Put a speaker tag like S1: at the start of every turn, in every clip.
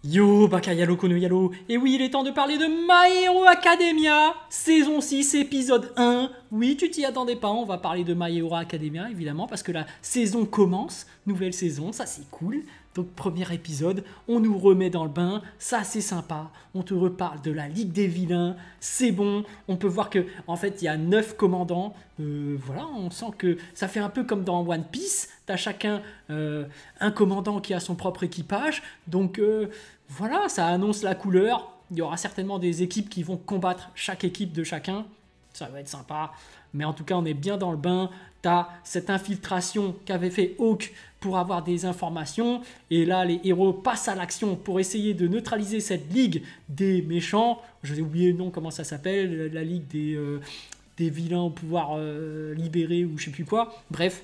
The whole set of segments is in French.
S1: Yo, Bakayalo Kono Yalo. Et oui, il est temps de parler de My Hero Academia, saison 6, épisode 1. Oui, tu t'y attendais pas, on va parler de My Hero Academia, évidemment, parce que la saison commence, nouvelle saison, ça c'est cool. Donc, premier épisode, on nous remet dans le bain, ça c'est sympa. On te reparle de la Ligue des Vilains, c'est bon. On peut voir que, en fait, il y a 9 commandants. Voilà, on sent que ça fait un peu comme dans One Piece. T'as chacun un commandant qui a son propre équipage. Donc, voilà, ça annonce la couleur. Il y aura certainement des équipes qui vont combattre chaque équipe de chacun. Ça va être sympa. Mais en tout cas, on est bien dans le bain. T'as cette infiltration qu'avait fait Hawk pour avoir des informations. Et là, les héros passent à l'action pour essayer de neutraliser cette ligue des méchants. Je vais oublier le nom, comment ça s'appelle. La ligue des vilains au pouvoir libéré ou je sais plus quoi. Bref,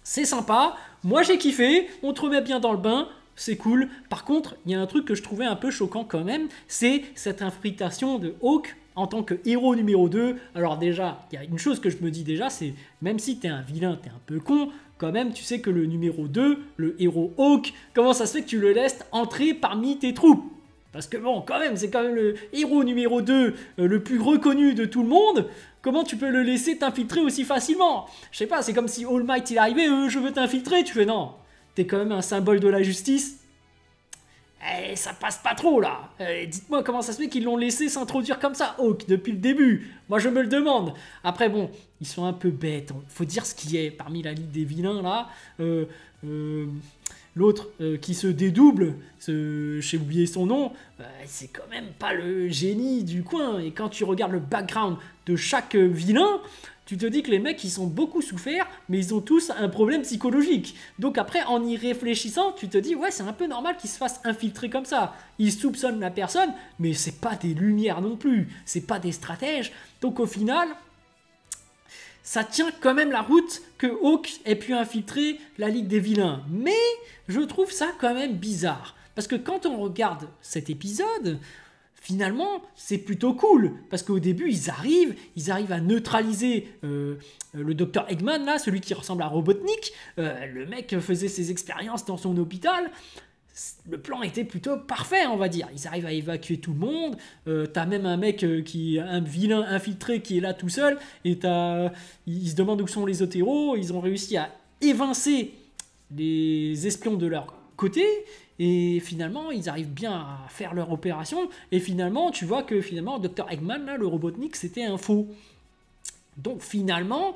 S1: c'est sympa. Moi, j'ai kiffé. On te remet bien dans le bain. C'est cool. Par contre, il y a un truc que je trouvais un peu choquant quand même, c'est cette infiltration de Hawk en tant que héros numéro 2. Alors déjà, il y a une chose que je me dis déjà, c'est même si t'es un vilain, t'es un peu con, quand même, tu sais que le numéro 2, le héros Hawk, comment ça se fait que tu le laisses entrer parmi tes troupes? Parce que bon, quand même, c'est quand même le héros numéro 2, le plus reconnu de tout le monde. Comment tu peux le laisser t'infiltrer aussi facilement? Je sais pas, c'est comme si All Might il arrivait, je veux t'infiltrer, tu fais non. T'es quand même un symbole de la justice. Eh, ça passe pas trop là. Dites-moi comment ça se fait qu'ils l'ont laissé s'introduire comme ça, Hawk, depuis le début. Moi je me le demande. Après bon, ils sont un peu bêtes. Faut dire ce qui est parmi la Ligue des Vilains là. L'autre qui se dédouble, j'ai oublié son nom, c'est quand même pas le génie du coin. Et quand tu regardes le background de chaque vilain, tu te dis que les mecs, ils sont beaucoup souffert, mais ils ont tous un problème psychologique. Donc après, en y réfléchissant, tu te dis, ouais, c'est un peu normal qu'ils se fassent infiltrer comme ça. Ils soupçonnent la personne, mais c'est pas des lumières non plus. C'est pas des stratèges. Donc au final, ça tient quand même la route que Hawk ait pu infiltrer la Ligue des Vilains. Mais je trouve ça quand même bizarre. Parce que quand on regarde cet épisode, finalement, c'est plutôt cool. Parce qu'au début, ils arrivent à neutraliser le docteur Eggman, là, celui qui ressemble à Robotnik. Le mec faisait ses expériences dans son hôpital. Le plan était plutôt parfait, on va dire. Ils arrivent à évacuer tout le monde. T'as même un mec un vilain infiltré qui est là tout seul. Et ils se demandent où sont les autres héros. Ils ont réussi à évincer les espions de leur côté. Et finalement, ils arrivent bien à faire leur opération. Et finalement, tu vois que finalement, Dr. Eggman, là, le Robotnik, c'était un faux. Donc finalement...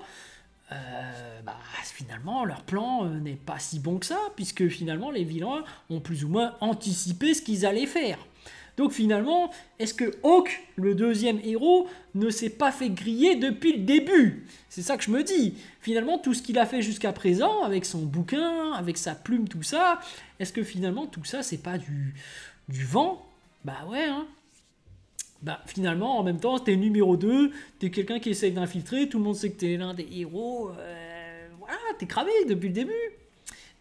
S1: finalement leur plan n'est pas si bon que ça, puisque finalement les vilains ont plus ou moins anticipé ce qu'ils allaient faire. Donc finalement, est-ce que Hawk, le deuxième héros, ne s'est pas fait griller depuis le début? C'est ça que je me dis. Finalement, tout ce qu'il a fait jusqu'à présent, avec son bouquin, avec sa plume, tout ça, est-ce que finalement tout ça c'est pas du vent? Bah ouais, hein. Bah finalement, en même temps, t'es numéro 2, t'es quelqu'un qui essaye d'infiltrer, tout le monde sait que t'es l'un des héros, voilà, t'es cramé depuis le début.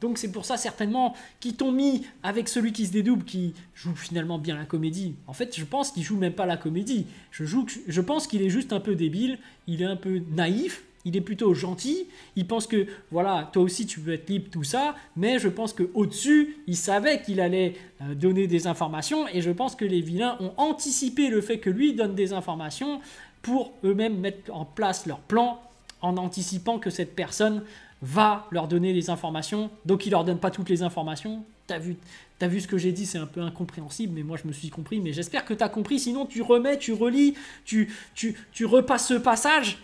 S1: Donc c'est pour ça certainement qu'ils t'ont mis avec celui qui se dédouble, qui joue finalement bien la comédie. En fait, je pense qu'il joue même pas la comédie. Je pense qu'il est juste un peu débile, il est un peu naïf, il est plutôt gentil, il pense que, voilà, toi aussi tu peux être libre, tout ça, mais je pense qu'au-dessus, il savait qu'il allait donner des informations, et je pense que les vilains ont anticipé le fait que lui donne des informations pour eux-mêmes mettre en place leur plan, en anticipant que cette personne va leur donner les informations, donc il leur donne pas toutes les informations. T'as vu ce que j'ai dit, c'est un peu incompréhensible, mais moi je me suis compris, mais j'espère que t'as compris, sinon tu remets, tu relis, tu repasses ce passage.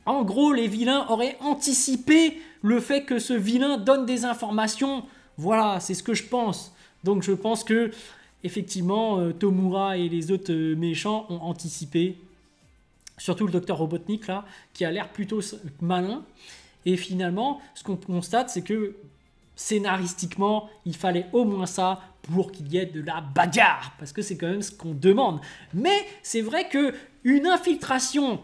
S1: En gros, les vilains auraient anticipé le fait que ce vilain donne des informations. Voilà, c'est ce que je pense. Donc je pense que, effectivement, Tomura et les autres méchants ont anticipé. Surtout le docteur Robotnik, là, qui a l'air plutôt malin. Et finalement, ce qu'on constate, c'est que scénaristiquement, il fallait au moins ça pour qu'il y ait de la bagarre. Parce que c'est quand même ce qu'on demande. Mais c'est vrai qu'une infiltration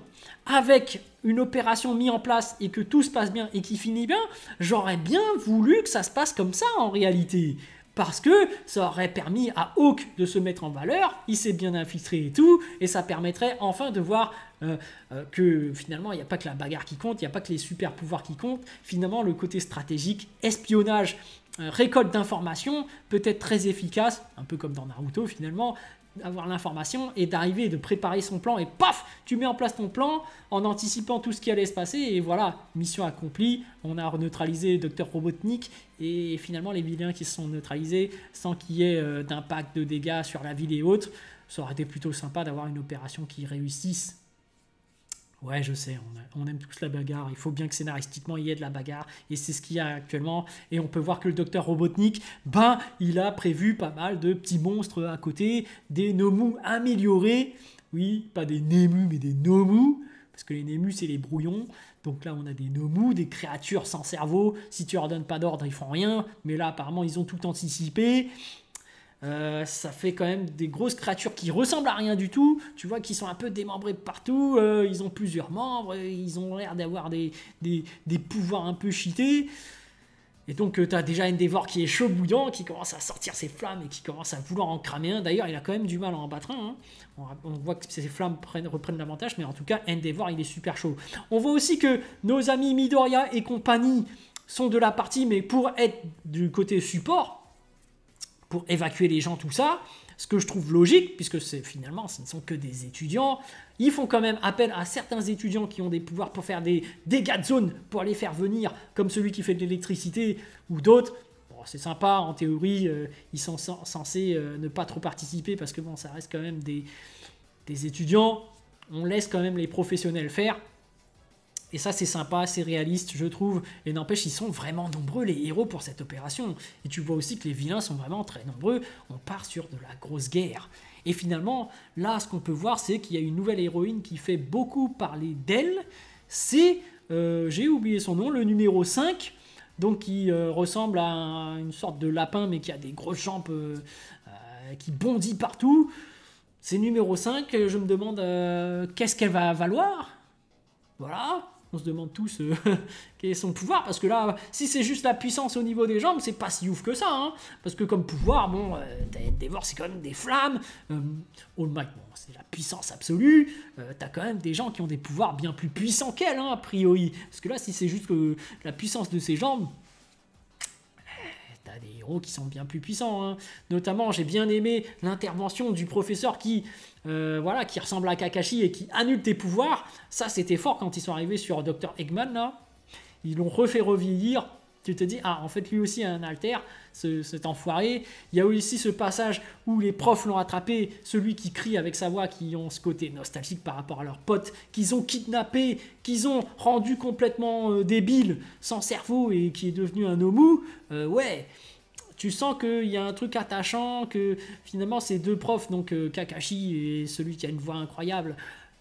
S1: avec une opération mise en place et que tout se passe bien et qui finit bien, j'aurais bien voulu que ça se passe comme ça en réalité. Parce que ça aurait permis à Hawk de se mettre en valeur, il s'est bien infiltré et tout, et ça permettrait enfin de voir que finalement il n'y a pas que la bagarre qui compte, il n'y a pas que les super pouvoirs qui comptent, finalement le côté stratégique, espionnage récolte d'informations peut être très efficace, un peu comme dans Naruto finalement, avoir l'information et d'arriver, de préparer son plan et paf, tu mets en place ton plan en anticipant tout ce qui allait se passer et voilà, mission accomplie, on a neutralisé Dr Robotnik et finalement les vilains qui se sont neutralisés sans qu'il y ait d'impact de dégâts sur la ville et autres. Ça aurait été plutôt sympa d'avoir une opération qui réussisse. Ouais, je sais, on aime tous la bagarre. Il faut bien que scénaristiquement, il y ait de la bagarre. Et c'est ce qu'il y a actuellement. Et on peut voir que le docteur Robotnik, il a prévu pas mal de petits monstres à côté. Des Nomu améliorés. Oui, pas des Nemu, mais des Nomu. Parce que les Nemu, c'est les brouillons. Donc là, on a des Nomu, des créatures sans cerveau. Si tu leur donnes pas d'ordre, ils font rien. Mais là, apparemment, ils ont tout anticipé. Ça fait quand même des grosses créatures qui ressemblent à rien du tout, tu vois, qui sont un peu démembrées partout, ils ont plusieurs membres, ils ont l'air d'avoir des pouvoirs un peu cheatés. Et donc tu as déjà Endeavor qui est chaud bouillant, qui commence à sortir ses flammes et qui commence à vouloir en cramer un. D'ailleurs, il a quand même du mal à en battre un, hein. On voit que ses flammes reprennent l'avantage, mais en tout cas, Endeavor, il est super chaud. On voit aussi que nos amis Midoriya et compagnie sont de la partie, mais pour être du côté support, pour évacuer les gens, tout ça, ce que je trouve logique, puisque finalement, ce ne sont que des étudiants. Ils font quand même appel à certains étudiants qui ont des pouvoirs pour faire des dégâts de zone, pour les faire venir, comme celui qui fait de l'électricité, ou d'autres. Bon, c'est sympa, en théorie, ils sont censés ne pas trop participer, parce que bon, ça reste quand même des étudiants. On laisse quand même les professionnels faire. Et ça, c'est sympa, c'est réaliste, je trouve. Et n'empêche, ils sont vraiment nombreux, les héros, pour cette opération. Et tu vois aussi que les vilains sont vraiment très nombreux. On part sur de la grosse guerre. Et finalement, là, ce qu'on peut voir, c'est qu'il y a une nouvelle héroïne qui fait beaucoup parler d'elle. C'est, j'ai oublié son nom, le numéro 5. Donc, qui ressemble à une sorte de lapin, mais qui a des grosses jambes qui bondit partout. C'est numéro 5. Je me demande qu'est-ce qu'elle va valoir. Voilà. On se demande tous quel est son pouvoir, parce que là, si c'est juste la puissance au niveau des jambes, c'est pas si ouf que ça, hein, parce que comme pouvoir, bon, Endeavor, c'est quand même des flammes, All Might, bon, c'est la puissance absolue, t'as quand même des gens qui ont des pouvoirs bien plus puissants qu'elle, hein, a priori, parce que là, si c'est juste la puissance de ses jambes, t'as des héros qui sont bien plus puissants, hein. Notamment, j'ai bien aimé l'intervention du professeur qui ressemble à Kakashi et qui annule tes pouvoirs. Ça, c'était fort quand ils sont arrivés sur Dr Eggman, là. Ils l'ont refait revieillir. Tu te dis, en fait, lui aussi a un alter, cet enfoiré. Il y a aussi ce passage où les profs l'ont attrapé, celui qui crie avec sa voix, qui ont ce côté nostalgique par rapport à leurs potes, qu'ils ont kidnappé, qu'ils ont rendu complètement débile, sans cerveau, et qui est devenu un Nomu. Ouais, tu sens qu'il y a un truc attachant, que finalement ces deux profs, donc Kakashi et celui qui a une voix incroyable,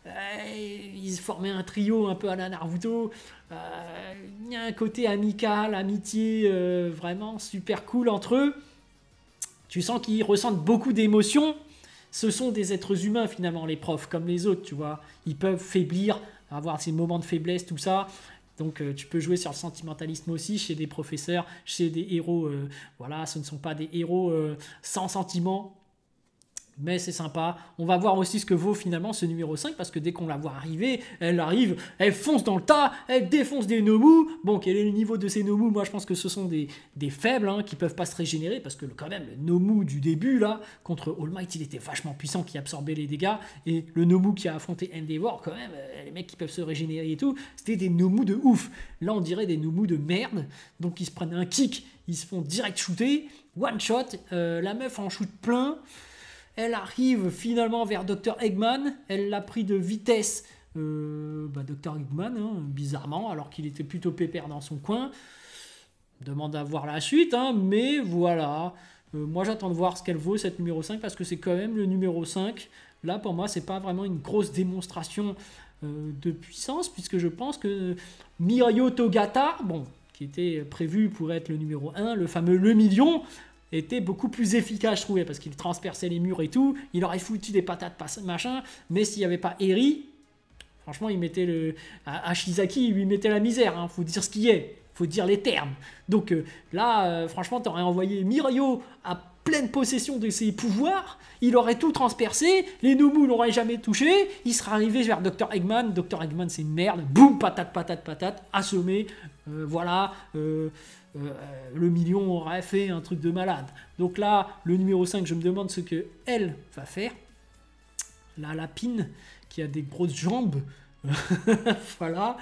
S1: ils formaient un trio un peu à la Naruto. Il y a un côté amical, amitié, vraiment super cool entre eux. Tu sens qu'ils ressentent beaucoup d'émotions. Ce sont des êtres humains finalement, les profs, comme les autres, tu vois. Ils peuvent faiblir, avoir ces moments de faiblesse, tout ça. Donc tu peux jouer sur le sentimentalisme aussi chez des professeurs, chez des héros. Ce ne sont pas des héros sans sentiments. Mais c'est sympa. On va voir aussi ce que vaut finalement ce numéro 5, parce que dès qu'on la voit arriver, elle fonce dans le tas, elle défonce des Nomu. Bon, quel est le niveau de ces Nomu? Moi, je pense que ce sont des faibles, hein, qui peuvent pas se régénérer, parce que quand même, le Nomu du début, là, contre All Might, il était vachement puissant, qui absorbait les dégâts, et le Nomu qui a affronté Endeavor, quand même, les mecs qui peuvent se régénérer et tout, c'était des Nomu de ouf. Là, on dirait des Nomu de merde, donc ils se prennent un kick, ils se font direct shooter, one shot, la meuf en shoot plein. Elle arrive finalement vers Dr Eggman. Elle l'a pris de vitesse, Dr Eggman, hein, bizarrement, alors qu'il était plutôt pépère dans son coin. Demande à voir la suite, hein, mais voilà. Moi, j'attends de voir ce qu'elle vaut, cette numéro 5, parce que c'est quand même le numéro 5. Là, pour moi, c'est pas vraiment une grosse démonstration de puissance, puisque je pense que Mirio Togata, qui était prévu pour être le numéro 1, le fameux le million, était beaucoup plus efficace, je trouvais, parce qu'il transperçait les murs et tout. Il aurait foutu des patates, machin, mais s'il n'y avait pas Eri, franchement, il mettait à Shizaki, il lui mettait la misère, hein. Faut dire ce qui est, faut dire les termes. Donc là, franchement, t'aurais envoyé Mirio à pleine possession de ses pouvoirs, il aurait tout transpercé, les Nomu l'auraient jamais touché, il serait arrivé vers Dr Eggman, Dr Eggman c'est une merde, boum, patate, patate, patate, assommé, voilà, le million aurait fait un truc de malade. Donc là, le numéro 5, je me demande ce que elle va faire. La lapine, qui a des grosses jambes, voilà,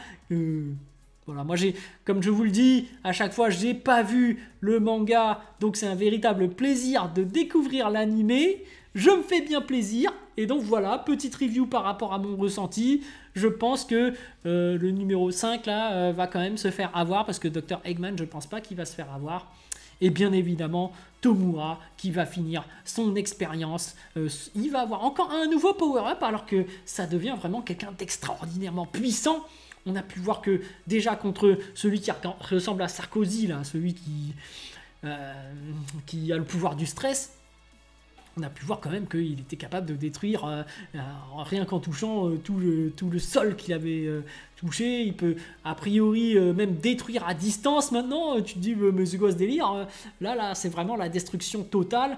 S1: voilà, moi comme je vous le dis, à chaque fois, je n'ai pas vu le manga, donc c'est un véritable plaisir de découvrir l'animé. Je me fais bien plaisir, et donc voilà, petite review par rapport à mon ressenti. Je pense que le numéro 5 là va quand même se faire avoir, parce que Dr Eggman, je pense pas qu'il va se faire avoir. Et bien évidemment, Tomura qui va finir son expérience. Il va avoir encore un nouveau power-up, alors que ça devient vraiment quelqu'un d'extraordinairement puissant. On a pu voir que déjà contre celui qui ressemble à Sarkozy, là, celui qui a le pouvoir du stress, on a pu voir quand même qu'il était capable de détruire, rien qu'en touchant tout le sol qu'il avait touché. Il peut a priori même détruire à distance maintenant. Tu te dis, mais c'est quoi ce délire? Là, c'est vraiment la destruction totale.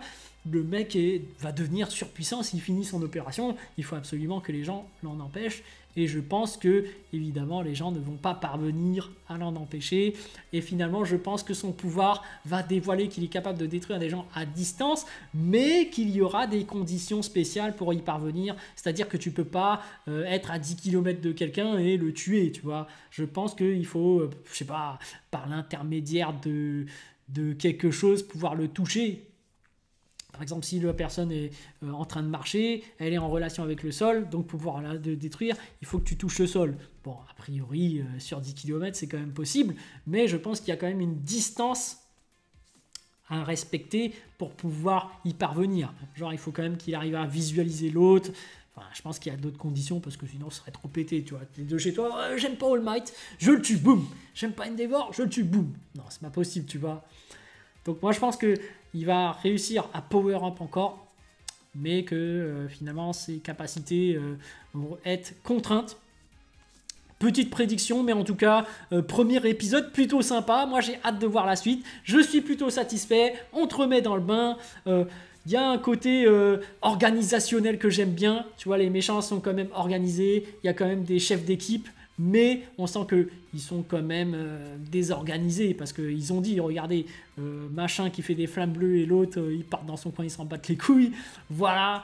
S1: Le mec va devenir surpuissant s'il finit son opération. Il faut absolument que les gens l'en empêchent. Et je pense que, évidemment, les gens ne vont pas parvenir à l'en empêcher. Et finalement, je pense que son pouvoir va dévoiler qu'il est capable de détruire des gens à distance, mais qu'il y aura des conditions spéciales pour y parvenir. C'est-à-dire que tu peux pas être à 10 km de quelqu'un et le tuer, tu vois. Je pense qu'il faut, je sais pas, par l'intermédiaire de quelque chose, pouvoir le toucher. Par exemple, si la personne est en train de marcher, elle est en relation avec le sol, donc pour pouvoir la détruire, il faut que tu touches le sol. Bon, a priori, sur 10 km, c'est quand même possible, mais je pense qu'il y a quand même une distance à respecter pour pouvoir y parvenir. Genre, il faut quand même qu'il arrive à visualiser l'autre. Enfin, je pense qu'il y a d'autres conditions, parce que sinon, ce serait trop pété, tu vois. T'es de chez toi, j'aime pas All Might, je le tue, boum. J'aime pas Endeavor, je le tue, boum. Non, c'est pas possible, tu vois. Donc moi je pense qu'il va réussir à power up encore, mais que finalement ses capacités vont être contraintes. Petite prédiction, mais en tout cas, premier épisode plutôt sympa. Moi j'ai hâte de voir la suite. Je suis plutôt satisfait. On te remet dans le bain. Il y a un côté organisationnel que j'aime bien. Tu vois, les méchants sont quand même organisés. Il y a quand même des chefs d'équipe. Mais on sent qu'ils sont quand même désorganisés, parce qu'ils ont dit, regardez, machin qui fait des flammes bleues et l'autre, il part dans son coin, il s'en bat les couilles. Voilà,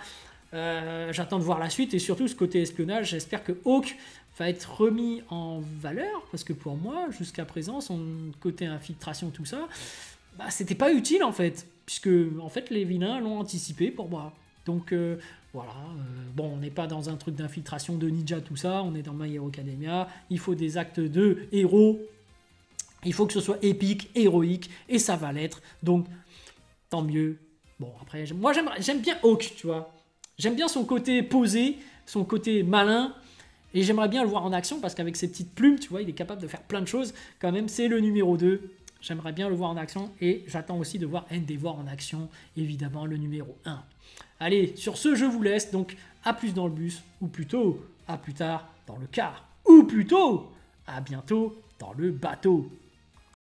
S1: j'attends de voir la suite, et surtout ce côté espionnage, j'espère que Hawk va être remis en valeur, parce que pour moi, jusqu'à présent, son côté infiltration, tout ça, bah, c'était pas utile en fait, puisque en fait les vilains l'ont anticipé pour moi. Donc voilà, bon, on n'est pas dans un truc d'infiltration de ninja, tout ça, on est dans My Hero Academia, il faut des actes de héros, il faut que ce soit épique, héroïque, et ça va l'être, donc tant mieux. Bon, après, moi j'aime bien Hawk, tu vois, j'aime bien son côté posé, son côté malin, et j'aimerais bien le voir en action, parce qu'avec ses petites plumes, tu vois, il est capable de faire plein de choses, quand même, c'est le numéro 2, j'aimerais bien le voir en action, et j'attends aussi de voir Endeavor en action, évidemment, le numéro 1. Allez, sur ce, je vous laisse, donc à plus dans le bus, ou plutôt à plus tard dans le car, ou plutôt à bientôt dans le bateau.